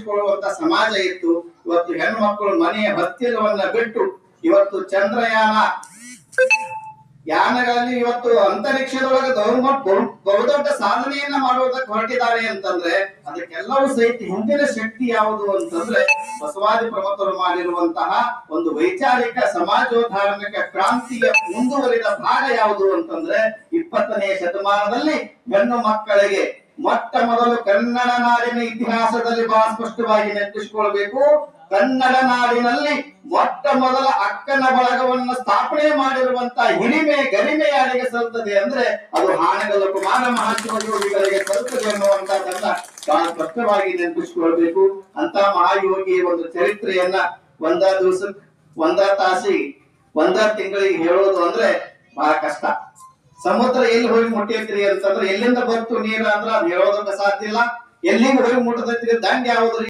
ನೆನಪಿಸಿಕೊಳ್ಳುವಂತ ಸಮಾಜ ಇತ್ತು. ಇವತ್ತು ಹೆಣ್ಣು ಮಕ್ಕಳು ಮನೆಯ ಹತ್ತಿರವನ್ನ ಬಿಟ್ಟು ಇವತ್ತು ಚಂದ್ರಯಾನ ಯಾನಗಳಲ್ಲಿ ಇವತ್ತು ಅಂತರಿಕ್ಷದೊಳಗೆ ಬಹುದೊಡ್ಡ ಸಾಧನೆಯನ್ನ ಮಾಡುವುದಕ್ಕೆ ಹೊರಟಿದ್ದಾರೆ ಅಂತಂದ್ರೆ ಅದಕ್ಕೆಲ್ಲವೂ ಸಹಿತ ಹಿಂದಿನ ಶಕ್ತಿ ಯಾವುದು ಅಂತಂದ್ರೆ ಬಸವಾದಿ ಪ್ರಮುಖರು ಮಾಡಿರುವಂತಹ ಒಂದು ವೈಚಾರಿಕ ಸಮಾಜೋದ್ಧಾರಕ ಕ್ರಾಂತಿಯ ಮುಂದುವರಿದ ಭಾಗ ಯಾವುದು ಅಂತಂದ್ರೆ 20ನೇ ಶತಮಾನದಲ್ಲಿ ಹೆಣ್ಣು ಮಕ್ಕಳಿಗೆ ಮೊಟ್ಟ ಮೊದಲು ಕನ್ನಡ ನಾಡಿನ ಇತಿಹಾಸದಲ್ಲಿ ಬಹಳ ಸ್ಪಷ್ಟವಾಗಿ ನೆನಪಿಸಿಕೊಳ್ಬೇಕು. ಕನ್ನಡ ನಾಡಿನಲ್ಲಿ ಮೊಟ್ಟ ಮೊದಲ ಅಕ್ಕನ ಬಳಗವನ್ನು ಸ್ಥಾಪನೆ ಮಾಡಿರುವಂತಹ ಹಿರಿಮೆ ಗರಿಮೆ ಯಾರಿಗೆ ಸಲ್ತದೆ ಅಂದ್ರೆ ಅದು ಹಾನಗಲ್ಲ ಕುಮಾರ ಮಹಾಶಿವಯೋಗಿಗಳಿಗೆ ಸಲ್ತದೆ ಅನ್ನುವಂತಹದನ್ನ ಬಹಳ ಸ್ಪಷ್ಟವಾಗಿ ನೆನಪಿಸಿಕೊಳ್ಬೇಕು. ಅಂತ ಮಹಾಯೋಗಿಯ ಒಂದು ಚರಿತ್ರೆಯನ್ನ ಒಂದ ದಿವಸ ಒಂದ ತಾಸಿಗೆ ಒಂದ ತಿಂಗಳಿಗೆ ಹೇಳೋದು ಅಂದ್ರೆ ಬಹಳ ಕಷ್ಟ. ಸಮುದ್ರ ಎಲ್ಲಿ ಹೋಗಿ ಮುಟ್ಟಿರ್ತೀರಿ ಅಂತಂದ್ರೆ ಎಲ್ಲಿಂದ ಬಂತು ನೀರು ಅಂದ್ರೆ ಅದು ಹೇಳೋದಕ್ಕೆ ಸಾಧ್ಯ ಇಲ್ಲ. ಎಲ್ಲಿಗೆ ಹೋಗಿ ಮುಟ್ಟದೈತ್ರಿ ದಂಡ ಯಾವ್ದ್ರಿ